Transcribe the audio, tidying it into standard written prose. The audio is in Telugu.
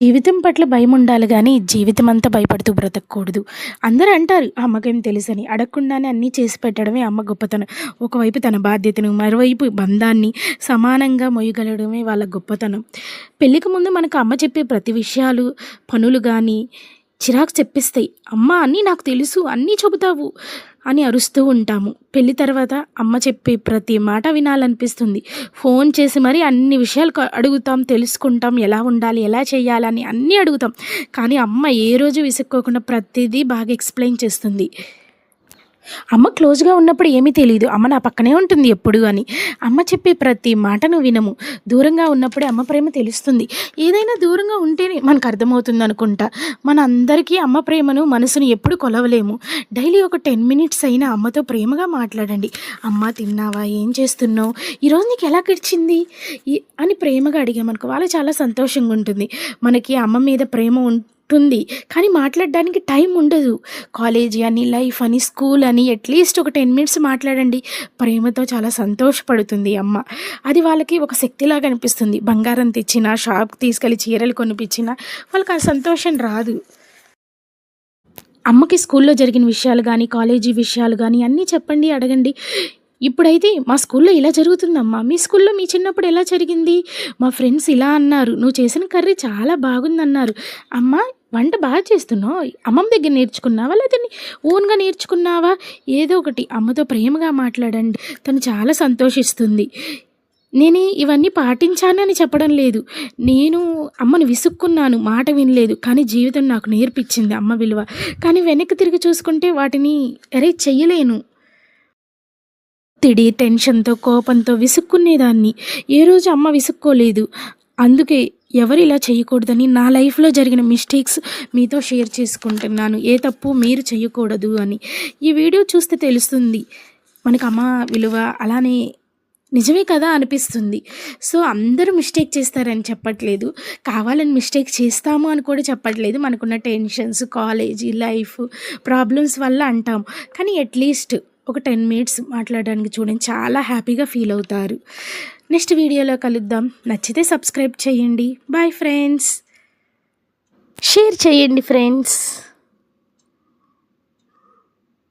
జీవితం పట్ల భయం ఉండాలి గానీ, జీవితం అంతా భయపడుతూ బ్రతకూడదు. అందరూ అంటారు అమ్మకేం తెలుసని. అడగకుండానే అన్నీ చేసి పెట్టడమే అమ్మ గొప్పతనం. ఒకవైపు తన బాధ్యతను, మరోవైపు బంధాన్ని సమానంగా మొయ్యగలగడమే వాళ్ళ గొప్పతనం. పెళ్ళికి ముందు మనకు అమ్మ చెప్పే ప్రతి విషయాలు, పనులు గానీ చిరాకు తెప్పిస్తాయి. అమ్మ అన్నీ నాకు తెలుసు, అన్నీ చెబుతావు అని అరుస్తూ ఉంటాము. పెళ్లి తర్వాత అమ్మ చెప్పే ప్రతి మాట వినాలనిపిస్తుంది. ఫోన్ చేసి మరీ అన్ని విషయాలు అడుగుతాం, తెలుసుకుంటాం. ఎలా ఉండాలి, ఎలా చేయాలని అన్నీ అడుగుతాం. కానీ అమ్మ ఏ రోజు విసుక్కోకుండా ప్రతిదీ బాగా ఎక్స్‌ప్లెయిన్ చేస్తుంది. అమ్మ క్లోజ్‌గా ఉన్నప్పుడు ఏమీ తెలీదు. అమ్మ నా పక్కనే ఉంటుంది ఎప్పుడు అని. అమ్మ చెప్పే ప్రతి మాటను వినము. దూరంగా ఉన్నప్పుడే అమ్మ ప్రేమ తెలుస్తుంది. ఏదైనా దూరంగా ఉంటేనే మనకు అర్థమవుతుందనుకుంటా. మనందరికీ అమ్మ ప్రేమను, మనసుని ఎప్పుడు కొలవలేము. డైలీ ఒక 10 మినిట్స్ అయినా అమ్మతో ప్రేమగా మాట్లాడండి. అమ్మ తిన్నావా? ఏం చేస్తున్నావు? ఈరోజు నీకు ఎలా గడిచింది? అని ప్రేమగా అడిగామనుకో వాళ్ళకి చాలా సంతోషంగా ఉంటుంది. మనకి అమ్మ మీద ప్రేమ ఉంటుంది. కానీ మాట్లాడడానికి టైం ఉండదు. కాలేజీ అని, లైఫ్ అని, స్కూల్ అని అట్లీస్ట్ ఒక 10 మినిట్స్ మాట్లాడండి. ప్రేమతో చాలా సంతోషపడుతుంది అమ్మ. అది వాళ్ళకి ఒక శక్తిలాగా అనిపిస్తుంది. బంగారం తెచ్చినా, షాప్‌కి తీసుకెళ్ళి చీరలు కొనిపించినా వాళ్ళకి ఆ సంతోషం రాదు. అమ్మకి స్కూల్లో జరిగిన విషయాలు గానీ, కాలేజీ విషయాలు గానీ అన్నీ చెప్పండి, అడగండి. ఇప్పుడైతే మా స్కూల్లో ఇలా జరుగుతుందమ్మా. మీ స్కూల్లో మీ చిన్నప్పుడు ఎలా జరిగింది? మా ఫ్రెండ్స్ ఇలా అన్నారు. నువ్వు చేసిన కర్రీ చాలా బాగుందన్నారు. అమ్మా వంట బాగా చేస్తున్నావు. అమ్మమ్మ దగ్గర నేర్చుకున్నావా? లేతే ఓన్‌గా నేర్చుకున్నావా? ఏదో ఒకటి అమ్మతో ప్రేమగా మాట్లాడండి. తను చాలా సంతోషిస్తుంది. నేను ఇవన్నీ పాటించానని చెప్పడం లేదు. నేను అమ్మని విసుక్కున్నాను, మాట వినలేదు. కానీ జీవితం నాకు నేర్పించింది అమ్మ విలువ. కానీ వెనక్కి తిరిగి చూసుకుంటే వాటిని ఎరేజ్ చెయ్యలేను. ఒత్తిడి, టెన్షన్‌తో, కోపంతో విసుక్కునేదాన్ని. ఏ రోజు అమ్మ విసుక్కోలేదు. అందుకే ఎవరు ఇలా చేయకూడదని నా లైఫ్‌లో జరిగిన మిస్టేక్స్ మీతో షేర్ చేసుకుంటున్నాను. ఏ తప్పు మీరు చేయకూడదు అని. ఈ వీడియో చూస్తే తెలుస్తుంది. మనకు అమ్మ విలువ అలానే నిజమే కదా అనిపిస్తుంది. సో, అందరూ మిస్టేక్ చేస్తారని చెప్పట్లేదు. కావాలని మిస్టేక్ చేస్తాము అని కూడా చెప్పట్లేదు. మనకున్న టెన్షన్స్, కాలేజీ, లైఫ్ ప్రాబ్లమ్స్ వల్ల అంటాం. కానీ అట్లీస్ట్ ఒక 10 మినిట్స్ మాట్లాడడానికి చూడండి. చాలా హ్యాపీగా ఫీల్ అవుతారు. నెక్స్ట్ వీడియోలో కలుద్దాం. నచ్చితే సబ్స్క్రైబ్ చేయండి. Bye friends. షేర్ చేయండి ఫ్రెండ్స్.